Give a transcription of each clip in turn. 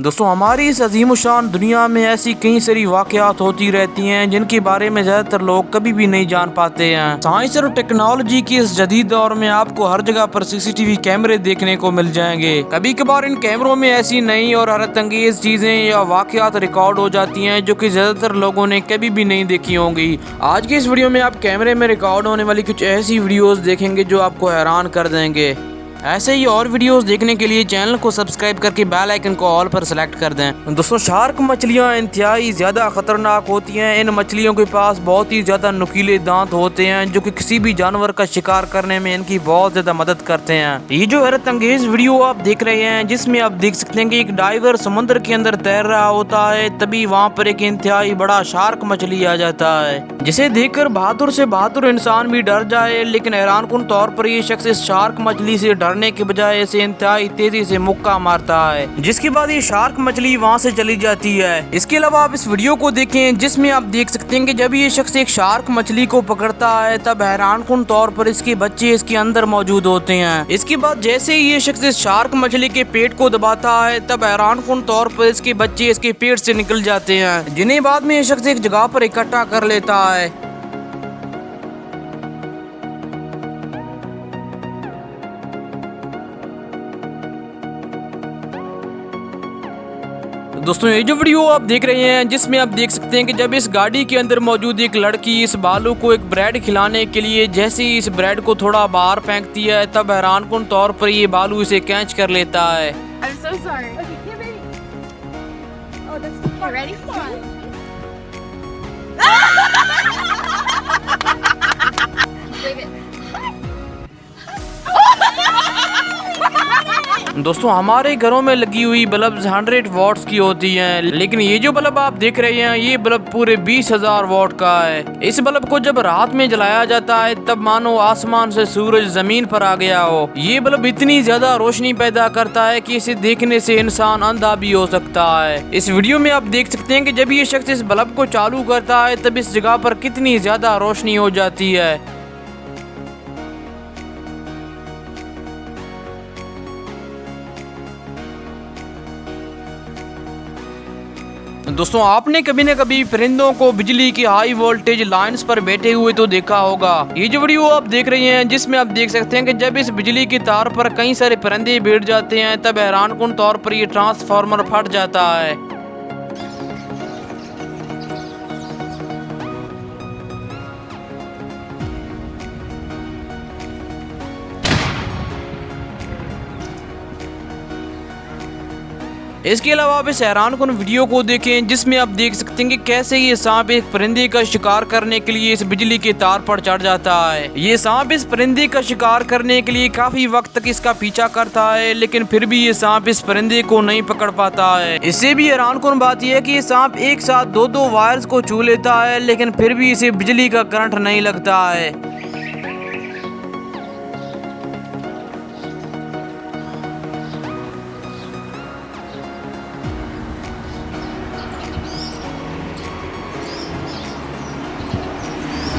दोस्तों हमारी इस अजीम-ओ-शान दुनिया में ऐसी कई सारी वाक़यात होती रहती हैं जिनके बारे में ज़्यादातर लोग कभी भी नहीं जान पाते हैं। साइंस और टेक्नोलॉजी के इस जदीद दौर में आपको हर जगह पर सीसीटीवी कैमरे देखने को मिल जाएंगे। कभी कभार इन कैमरों में ऐसी नई और हैरत अंगेज चीजें या वाक़यात रिकॉर्ड हो जाती हैं जो कि ज़्यादातर लोगों ने कभी भी नहीं देखी होंगी। आज के इस वीडियो में आप कैमरे में रिकॉर्ड होने वाली कुछ ऐसी वीडियोस देखेंगे जो आपको हैरान कर देंगे। ऐसे ही और वीडियोस देखने के लिए चैनल को सब्सक्राइब करके बेल आइकन को ऑल पर सेलेक्ट कर दें। दोस्तों शार्क मछलियां इंतहाई ज़्यादा खतरनाक होती हैं। इन मछलियों के पास बहुत ही ज़्यादा नुकीले दांत होते हैं जो कि किसी भी जानवर का शिकार करने में इनकी बहुत ज़्यादा मदद करते हैं। ये जो हैरत अंगेज वीडियो आप देख रहे हैं जिसमें आप देख सकते हैं कि एक डाइवर समुद्र के अंदर तैर रहा होता है, तभी वहाँ पर एक इंतहाई बड़ा शार्क मछली आ जाता है जिसे देखकर बहादुर से बहादुर इंसान भी डर जाए। लेकिन हैरानकुन तौर पर ये शख्स इस शार्क मछली से डरने के बजाय इसे इंतहाई तेजी से मुक्का मारता है, जिसके बाद ये शार्क मछली वहां से चली जाती है। इसके अलावा आप इस वीडियो को देखें जिसमें आप देख सकते हैं कि जब ये शख्स एक शार्क मछली को पकड़ता है तब हैरानकुन तौर पर इसके बच्चे इसके अंदर मौजूद होते हैं। इसके बाद जैसे ही ये शख्स इस शार्क मछली के पेट को दबाता है तब हैरानकुन तौर पर इसके बच्चे इसके पेट से निकल जाते हैं, जिन्हें बाद में ये शख्स एक जगह पर इकट्ठा कर लेता है। दोस्तों ये जो वीडियो आप देख रहे हैं जिसमें आप देख सकते हैं कि जब इस गाड़ी के अंदर मौजूद एक लड़की इस बालू को एक ब्रेड खिलाने के लिए जैसे ही इस ब्रेड को थोड़ा बाहर फेंकती है तब हैरानकुन तौर पर ये बालू इसे कैच कर लेता है। I'm so sorry. Okay, get ready. Oh, that's you ready? Come on. Leave it. दोस्तों हमारे घरों में लगी हुई बल्ब 100 वॉट्स की होती हैं, लेकिन ये जो बल्ब आप देख रहे हैं ये बल्ब पूरे 20,000 वॉट का है। इस बल्ब को जब रात में जलाया जाता है तब मानो आसमान से सूरज जमीन पर आ गया हो। ये बल्ब इतनी ज्यादा रोशनी पैदा करता है कि इसे देखने से इंसान अंधा भी हो सकता है। इस वीडियो में आप देख सकते हैं कि जब ये शख्स इस बल्ब को चालू करता है तब इस जगह पर कितनी ज्यादा रोशनी हो जाती है। दोस्तों आपने कभी न कभी परिंदों को बिजली की हाई वोल्टेज लाइंस पर बैठे हुए तो देखा होगा। ये जो वीडियो आप देख रहे हैं जिसमें आप देख सकते हैं कि जब इस बिजली की तार पर कई सारे परिंदे बैठ जाते हैं तब हैरानकुन तौर पर ये ट्रांसफार्मर फट जाता है। इसके अलावा आप इस हैरानकुन वीडियो को देखें जिसमें आप देख सकते हैं कि कैसे ये सांप एक परिंदे का शिकार करने के लिए इस बिजली के तार पर चढ़ जाता है। ये सांप इस परिंदे का शिकार करने के लिए काफी वक्त तक इसका पीछा करता है, लेकिन फिर भी ये सांप इस परिंदे को नहीं पकड़ पाता है। इससे भी हैरानकुन बात यह है कि ये सांप एक साथ दो वायर्स को छू लेता है, लेकिन फिर भी इसे बिजली का करंट नहीं लगता है।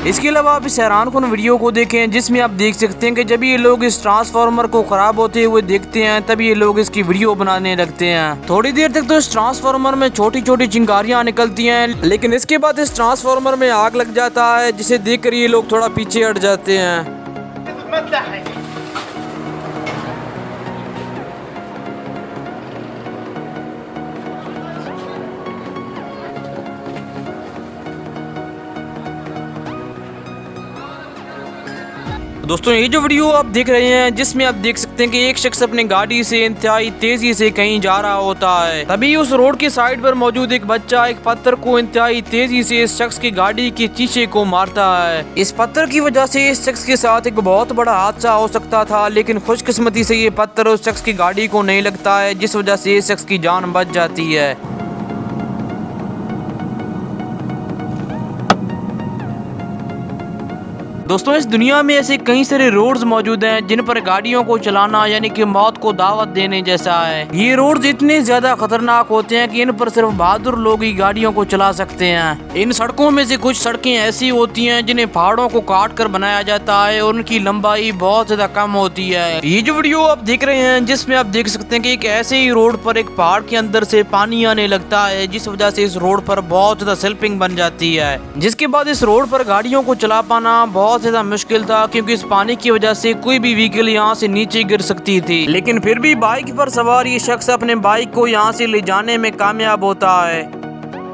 इसके अलावा आप इस हैरानकुन वीडियो को देखें जिसमें आप देख सकते हैं कि जब ये लोग इस ट्रांसफार्मर को खराब होते हुए देखते हैं तब ये लोग इसकी वीडियो बनाने लगते हैं। थोड़ी देर तक तो इस ट्रांसफार्मर में छोटी छोटी चिंगारियां निकलती हैं, लेकिन इसके बाद इस ट्रांसफार्मर में आग लग जाता है, जिसे देखकर ये लोग थोड़ा पीछे हट जाते हैं। दोस्तों ये जो वीडियो आप देख रहे हैं जिसमें आप देख सकते हैं कि एक शख्स अपनी गाड़ी से इंतहाई तेजी से कहीं जा रहा होता है, तभी उस रोड की साइड पर मौजूद एक बच्चा एक पत्थर को इंतहाई तेजी से इस शख्स की गाड़ी के शीशे को मारता है। इस पत्थर की वजह से इस शख्स के साथ एक बहुत बड़ा हादसा हो सकता था, लेकिन खुशकिस्मती से ये पत्थर उस शख्स की गाड़ी को नहीं लगता है, जिस वजह से इस शख्स की जान बच जाती है। दोस्तों इस दुनिया में ऐसे कई सारे रोड्स मौजूद हैं जिन पर गाड़ियों को चलाना यानी कि मौत को दावत देने जैसा है। ये रोड्स इतने ज्यादा खतरनाक होते हैं कि इन पर सिर्फ बहादुर लोग ही गाड़ियों को चला सकते हैं। इन सड़कों में से कुछ सड़कें ऐसी होती हैं जिन्हें पहाड़ों को काट कर बनाया जाता है और उनकी लंबाई बहुत ज्यादा कम होती है। ये जो वीडियो आप देख रहे हैं जिसमें आप देख सकते हैं कि एक ऐसे ही रोड पर एक पहाड़ के अंदर से पानी आने लगता है, जिस वजह से इस रोड पर बहुत ज्यादा स्लिपिंग बन जाती है, जिसके बाद इस रोड पर गाड़ियों को चला पाना बहुत ज्यादा मुश्किल था, क्योंकि इस पानी की वजह से कोई भी व्हीकल यहाँ से नीचे गिर सकती थी। लेकिन फिर भी बाइक पर सवार ये शख्स अपने बाइक को यहाँ से ले जाने में कामयाब होता है।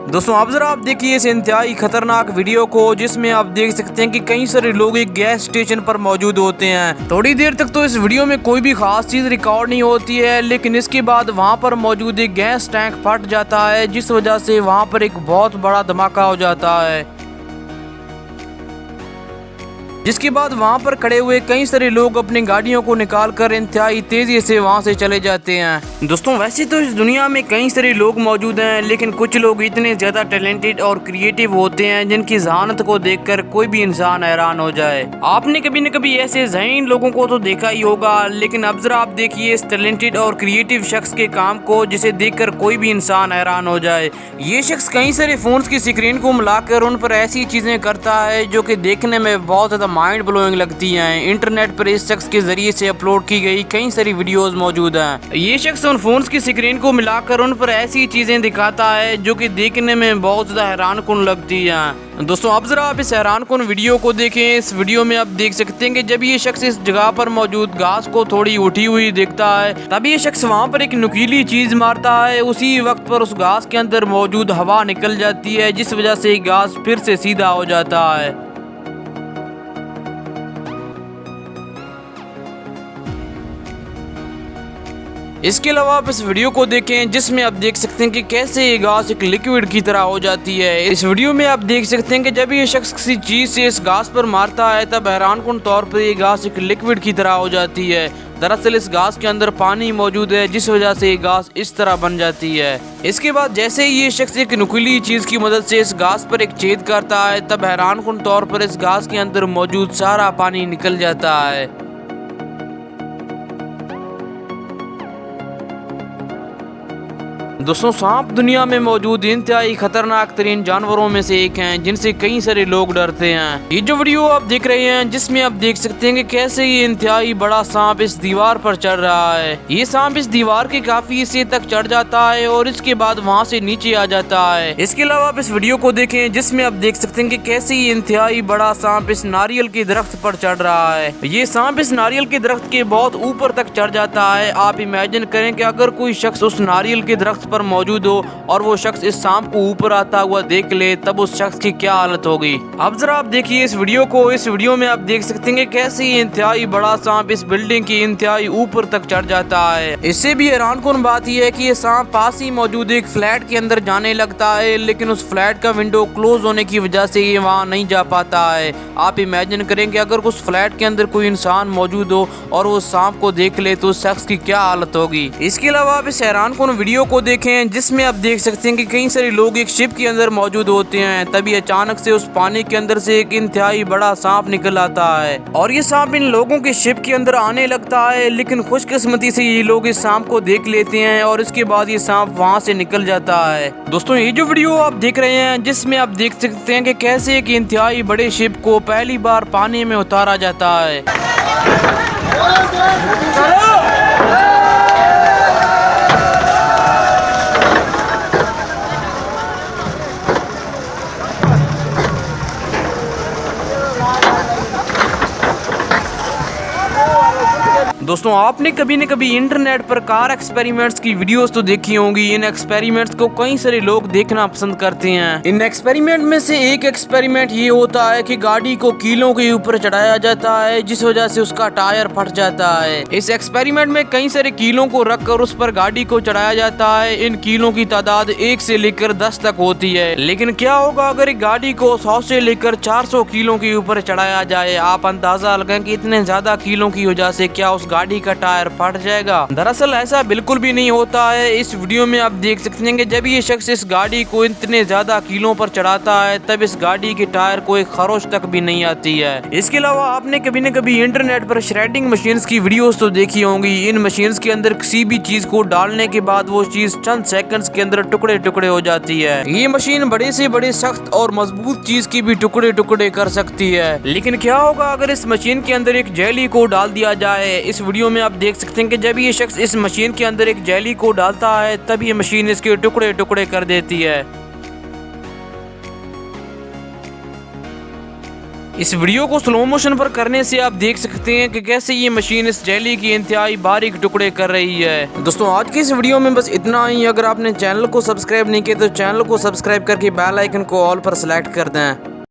दोस्तों अब जरा आप देखिए इस इंतहाई खतरनाक वीडियो को, जिसमें आप देख सकते हैं कि कई सारे लोग एक गैस स्टेशन पर मौजूद होते हैं। थोड़ी देर तक तो इस वीडियो में कोई भी खास चीज रिकॉर्ड नहीं होती है, लेकिन इसके बाद वहां पर मौजूद एक गैस टैंक फट जाता है, जिस वजह से वहां पर एक बहुत बड़ा धमाका हो जाता है, जिसके बाद वहां पर खड़े हुए कई सारे लोग अपनी गाड़ियों को निकालकर इंतहाई तेजी से वहां से चले जाते हैं। दोस्तों वैसे तो इस दुनिया में कई सारे लोग मौजूद हैं, लेकिन कुछ लोग इतने ज्यादा टैलेंटेड और क्रिएटिव होते हैं जिनकी जहानत को देखकर कोई भी इंसान हैरान हो जाए। आपने कभी न कभी ऐसे ज़हीन लोगों को तो देखा ही होगा, लेकिन अब जरा आप देखिए इस टैलेंटेड और क्रिएटिव शख्स के काम को, जिसे देखकर कोई भी इंसान हैरान हो जाए। ये शख्स कई सारे फोन्स की स्क्रीन को मिलाकर उन पर ऐसी चीजें करता है जो कि देखने में बहुत ज्यादा माइंड ब्लोइंग लगती हैं। इंटरनेट पर इस शख्स के जरिए से अपलोड की गई कई सारी वीडियोस मौजूद हैं। ये शख्स उन फोन्स की स्क्रीन को मिलाकर उन पर ऐसी चीजें दिखाता है जो कि देखने में बहुत ज्यादा हैरानकुन लगती हैं। दोस्तों अब जरा आप इस हैरानकुन वीडियो को देखें। इस वीडियो में आप देख सकते हैं कि जब ये शख्स इस जगह पर मौजूद घास को थोड़ी उठी हुई देखता है, तब ये शख्स वहाँ पर एक नुकीली चीज मारता है। उसी वक्त पर उस घास के अंदर मौजूद हवा निकल जाती है, जिस वजह से घास फिर से सीधा हो जाता है। इसके अलावा आप इस वीडियो को देखें जिसमें आप देख सकते हैं कि कैसे ये घास एक लिक्विड की तरह हो जाती है। इस वीडियो में आप देख सकते हैं कि जब ये शख्स किसी चीज से इस घास पर मारता है, तब हैरानकुन तौर पर ये घास एक लिक्विड की तरह हो जाती है। दरअसल इस घास के अंदर पानी मौजूद है, जिस वजह से ये घास इस तरह बन जाती है। इसके बाद जैसे ही ये शख्स एक नुकीली चीज की मदद से इस घास पर एक छेद करता है, तब हैरानकुन तौर पर इस घास के अंदर मौजूद सारा पानी निकल जाता है। दोस्तों सांप दुनिया में मौजूद इंतहाई खतरनाक तरीन जानवरों में से एक हैं, जिनसे कई सारे लोग डरते हैं। ये जो वीडियो आप देख रहे हैं जिसमें आप देख सकते हैं कि कैसे ये इंतहाई बड़ा सांप इस दीवार पर चढ़ रहा है। ये सांप इस दीवार के काफी हिस्से तक चढ़ जाता है और इसके बाद वहाँ से नीचे आ जाता है। इसके अलावा आप इस वीडियो को देखें जिसमें आप देख सकते हैं कि कैसे ये इंतहाई बड़ा सांप इस नारियल के दरख्त पर चढ़ रहा है। ये सांप इस नारियल के दरख्त के बहुत ऊपर तक चढ़ जाता है। आप इमेजिन करें कि अगर कोई शख्स उस नारियल के दरख्त पर मौजूद हो और वो शख्स इस सांप को ऊपर आता हुआ देख ले, तब उस शख्स की क्या हालत होगी। अब जरा आप देखिए इस वीडियो को। इस वीडियो में आप देख सकते हैं कि कैसे ये इंतहाई बड़ा सांप इस बिल्डिंग की इंतहाई ऊपर तक चढ़ जाता है। इससे भी हैरानकुन बात यह है कि ये सांप पास ही मौजूद एक फ्लैट के अंदर जाने लगता है, लेकिन उस फ्लैट का विंडो क्लोज होने की वजह से ये वहाँ नहीं जा पाता है। आप इमेजिन करें कि अगर उस फ्लैट के अंदर कोई इंसान मौजूद हो और वो सांप को देख ले, तो उस शख्स की क्या हालत होगी। इसके अलावा आप इस हैरानकुन वीडियो को देखें जिसमें आप देख सकते हैं कि कई सारे लोग एक शिप के अंदर मौजूद होते हैं। तभी अचानक से उस पानी के अंदर से एक इंतहाई बड़ा सांप निकल आता है और ये सांप इन लोगों के शिप के अंदर आने लगता है, लेकिन खुशकिस्मती से ये लोग इस सांप को देख लेते हैं और इसके बाद ये सांप वहाँ से निकल जाता है। दोस्तों ये जो वीडियो आप देख रहे हैं जिसमें आप देख सकते हैं कि कैसे एक इंतहाई बड़े शिप को पहली बार पानी में उतारा जाता है। दोस्तों आपने कभी न कभी इंटरनेट पर कार एक्सपेरिमेंट्स की वीडियोस तो देखी होंगी। इन एक्सपेरिमेंट्स को कई सारे लोग देखना पसंद करते हैं। इन एक्सपेरिमेंट में से एक एक्सपेरिमेंट ये होता है कि गाड़ी को कीलों के ऊपर चढ़ाया जाता है, जिस वजह से उसका टायर फट जाता है। इस एक्सपेरिमेंट में कई सारे कीलों को रखकर उस पर गाड़ी को चढ़ाया जाता है। इन कीलों की तादाद 1 से लेकर 10 तक होती है। लेकिन क्या होगा अगर एक गाड़ी को 100 से लेकर 400 कीलों के ऊपर चढ़ाया जाए। आप अंदाजा लगाएं कि इतने ज्यादा कीलों की वजह से क्या उस गाड़ी गाड़ी का टायर फट जाएगा। दरअसल ऐसा बिल्कुल भी नहीं होता है। इस वीडियो में आप देख सकते हैं कि जब ये शख्स इस गाड़ी को इतने ज्यादा किलों पर चढ़ाता है तब इस गाड़ी के टायर को एक खरोच तक भी नहीं आती है। इसके अलावा आपने कभी न कभी इंटरनेट पर श्रेडिंग मशीन्स की वीडियोस तो देखी होंगी। इन मशीन्स के अंदर किसी भी चीज को डालने के बाद वो चीज चंद सेकंड्स के अंदर टुकड़े टुकड़े हो जाती है। ये मशीन बड़े से बड़े सख्त और मजबूत चीज की भी टुकड़े टुकड़े कर सकती है। लेकिन क्या होगा अगर इस मशीन के अंदर एक जेली को डाल दिया जाए। इस वीडियो में आप देख सकते हैं कि जब ये शख्स इस मशीन के अंदर एक जेली को डालता है तब ये मशीन इसके टुकड़े टुकड़े कर देती है। इस वीडियो को स्लो मोशन पर करने से आप देख सकते हैं कि कैसे ये मशीन इस जेली की इंतहाई बारीक टुकड़े कर रही है। दोस्तों आज की इस वीडियो में बस इतना ही। अगर आपने चैनल को सब्सक्राइब नहीं किया तो चैनल को सब्सक्राइब करके बेल आइकन को ऑल पर सेलेक्ट कर दें।